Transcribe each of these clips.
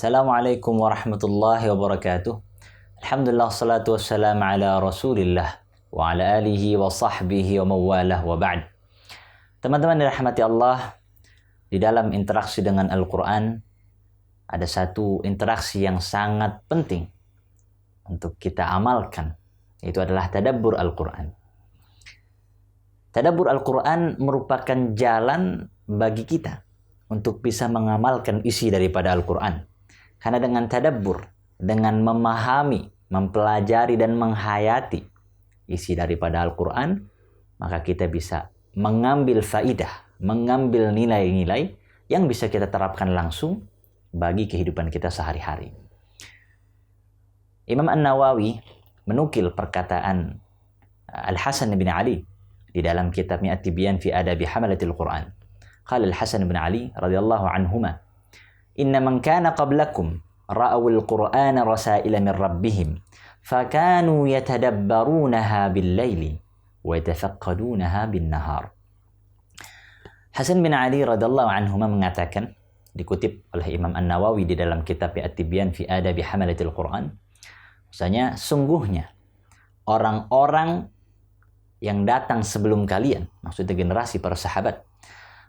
Assalamualaikum warahmatullahi wabarakatuh. Alhamdulillah, salatu wassalam ala rasulillah wa ala alihi wa sahbihi wa mawalah wa ba'd. Teman-teman dirahmati Allah, di dalam interaksi dengan Al-Quran ada satu interaksi yang sangat penting untuk kita amalkan, yaitu adalah tadabbur Al-Quran. Tadabbur Al-Quran merupakan jalan bagi kita untuk bisa mengamalkan isi daripada Al-Quran. Karena dengan tadabbur, dengan memahami, mempelajari dan menghayati isi daripada Al-Quran, maka kita bisa mengambil faidah, mengambil nilai-nilai yang bisa kita terapkan langsung bagi kehidupan kita sehari-hari. Imam An-Nawawi menukil perkataan Al-Hasan bin Ali di dalam kitab Mi'at Tibyan fi Adabi Hamalatil Quran. Qala Al-Hasan bin Ali radhiyallahu anhuma, Inna man kana qablakum ra'awul Qur'ana rasaila min rabbihim fakanu yatadabbarunaha bil-laili wa yatafaqadunaha bin-nahar. Hasan bin Ali radhiyallahu anhuma mengatakan, dikutip oleh Imam An-Nawawi di dalam kitab At-Tibyan fi Adabi Hamalatil Quran, misalnya sungguhnya orang-orang yang datang sebelum kalian, maksudnya generasi para sahabat,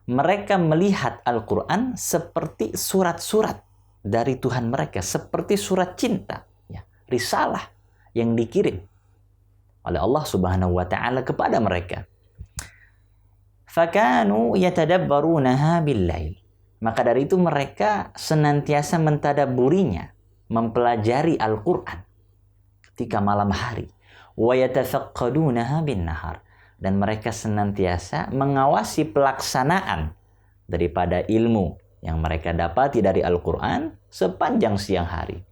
mereka melihat Al-Quran seperti surat-surat dari Tuhan mereka, seperti surat cinta, ya, risalah yang dikirim oleh Allah Subhanahu wa Ta'ala kepada mereka. Fakanu yatadabbarunaha bil-lail. Maka dari itu mereka senantiasa mentadabburinya, mempelajari Al-Quran ketika malam hari. Wa yatafaqqadunaha bin-nahar. Dan mereka senantiasa mengawasi pelaksanaan daripada ilmu yang mereka dapati dari Al-Quran sepanjang siang hari.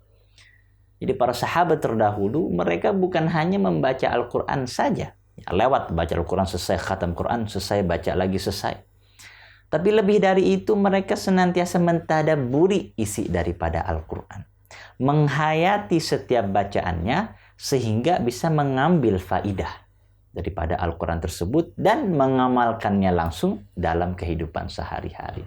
Jadi para sahabat terdahulu, mereka bukan hanya membaca Al-Quran saja, ya, lewat baca Al-Quran selesai, khatam Quran selesai, baca lagi selesai. Tapi lebih dari itu, mereka senantiasa mentadabburi isi daripada Al-Quran, menghayati setiap bacaannya sehingga bisa mengambil faidah daripada Al-Quran tersebut dan mengamalkannya langsung dalam kehidupan sehari-hari.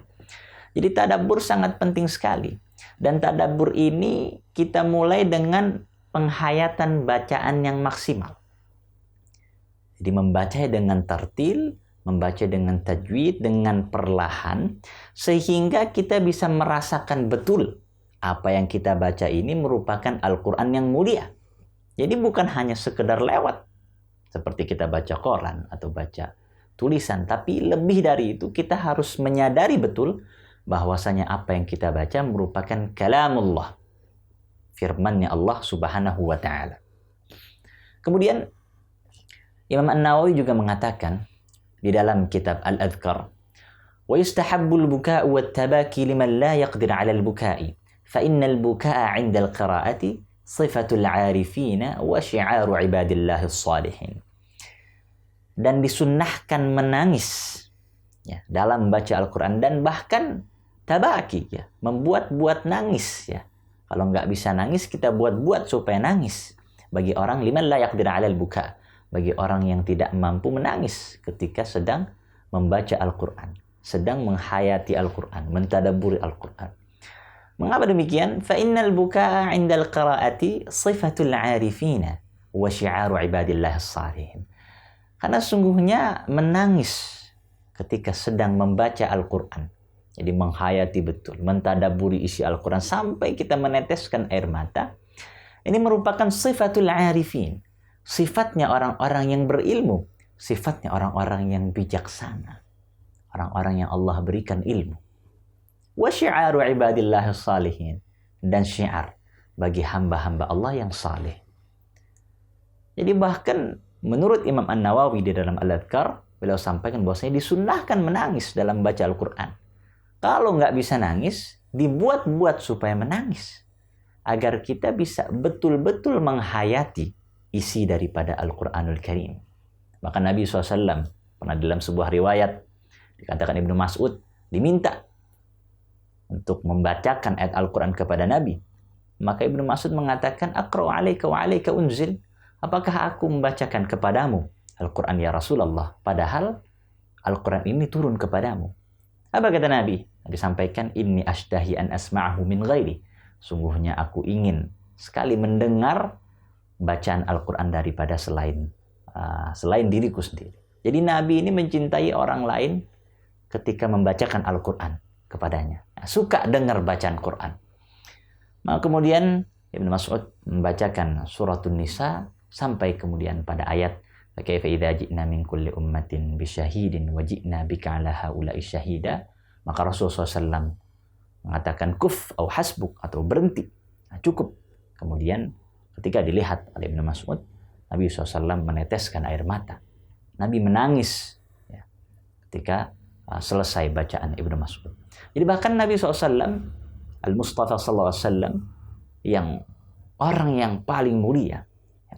Jadi tadabbur sangat penting sekali. Dan tadabbur ini kita mulai dengan penghayatan bacaan yang maksimal. Jadi membaca dengan tartil, membaca dengan tajwid, dengan perlahan, sehingga kita bisa merasakan betul apa yang kita baca ini merupakan Al-Quran yang mulia. Jadi bukan hanya sekedar lewat, seperti kita baca koran atau baca tulisan. Tapi lebih dari itu, kita harus menyadari betul bahwasanya apa yang kita baca merupakan kalamullah, firman-Nya Allah Subhanahu wa Ta'ala. Kemudian Imam An-Nawawi juga mengatakan di dalam kitab Al-Adhkar, wa yustahabbul buka'u wat-tabaki liman la yaqdir 'ala al-buka'i fa innal buka'a 'inda al-qira'ati sifatul 'arifina wa syi'aru 'ibadillahis salihin. Dan disunnahkan menangis, ya, dalam baca Al-Quran, dan bahkan tabaki, ya, membuat-buat nangis, ya. Kalau nggak bisa nangis, kita buat-buat supaya nangis. Bagi orang liman la yaqdir 'alal buka, bagi orang yang tidak mampu menangis ketika sedang membaca Al-Quran, sedang menghayati Al-Quran, mentadabburi Al-Quran. Mengapa demikian? Fa innal buka'a 'indal qira'ati sifatul 'arifina wa syi'aru 'ibadillahis salihin. Karena sungguhnya menangis ketika sedang membaca Al-Quran, jadi menghayati betul, mentadabburi isi Al-Quran sampai kita meneteskan air mata, ini merupakan sifatul 'arifin, sifatnya orang-orang yang berilmu, sifatnya orang-orang yang bijaksana, orang-orang yang Allah berikan ilmu. Wa syi'aru ibadillahis salihin, dan syiar bagi hamba-hamba Allah yang saleh. Jadi bahkan menurut Imam An-Nawawi di dalam Al-Adhkar, beliau sampaikan bahwasanya disunnahkan menangis dalam baca Al-Quran. Kalau nggak bisa nangis, dibuat-buat supaya menangis, agar kita bisa betul-betul menghayati isi daripada Al-Quranul Karim. Maka Nabi SAW pernah dalam sebuah riwayat, dikatakan Ibnu Mas'ud diminta untuk membacakan ayat Al-Quran kepada Nabi. Maka Ibnu Mas'ud mengatakan, Aqra'u 'alaika wa 'alaika unzil. Apakah aku membacakan kepadamu Al-Quran ya Rasulullah, padahal Al-Quran ini turun kepadamu? Apa kata Nabi? Nabi sampaikan, inni ashtahi an asma'ahu min ghairi. Sungguhnya aku ingin sekali mendengar bacaan Al-Quran daripada selain diriku sendiri. Jadi Nabi ini mencintai orang lain ketika membacakan Al-Quran kepadanya. Suka dengar bacaan Quran. Maka kemudian Ibnu Mas'ud membacakan suratun Nisa sampai kemudian pada ayat kaifa idza ji'na min kulli ummatin bisyahidin wa ji'na bika 'ala haula'i syahida. Maka Rasulullah SAW mengatakan kuf atau hasbuk atau berhenti. Cukup. Kemudian ketika dilihat oleh Ibnu Mas'ud, Nabi SAW meneteskan air mata. Nabi menangis ya, ketika selesai bacaan Ibnu Mas'ud. Jadi bahkan Nabi SAW, Al-Mustafa SAW, yang orang yang paling mulia,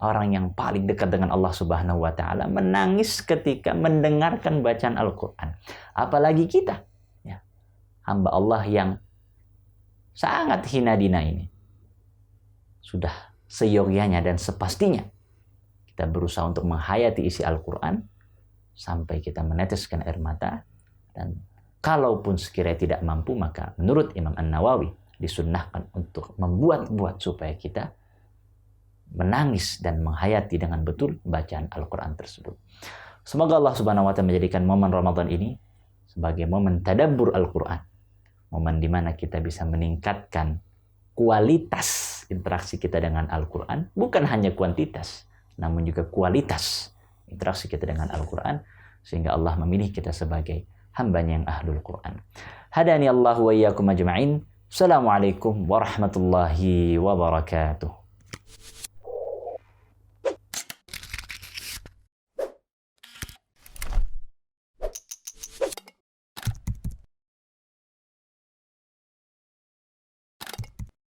orang yang paling dekat dengan Allah Subhanahu wa Ta'ala, menangis ketika mendengarkan bacaan Al-Quran. Apalagi kita, ya, hamba Allah yang sangat hina dina ini. Sudah seyogyanya dan sepastinya kita berusaha untuk menghayati isi Al-Quran sampai kita meneteskan air mata. Dan kalaupun sekiranya tidak mampu, maka menurut Imam An-Nawawi disunnahkan untuk membuat-buat supaya kita menangis dan menghayati dengan betul bacaan Al-Quran tersebut. Semoga Allah Subhanahu wa Ta'ala menjadikan momen Ramadan ini sebagai momen tadabbur Al-Quran, momen di mana kita bisa meningkatkan kualitas interaksi kita dengan Al-Quran, bukan hanya kuantitas, namun juga kualitas interaksi kita dengan Al-Quran, sehingga Allah memilih kita sebagai hambanya yang ahlul Quran. Hadani Allah wa iyyakum ajma'in. Assalamualaikum warahmatullahi wabarakatuh.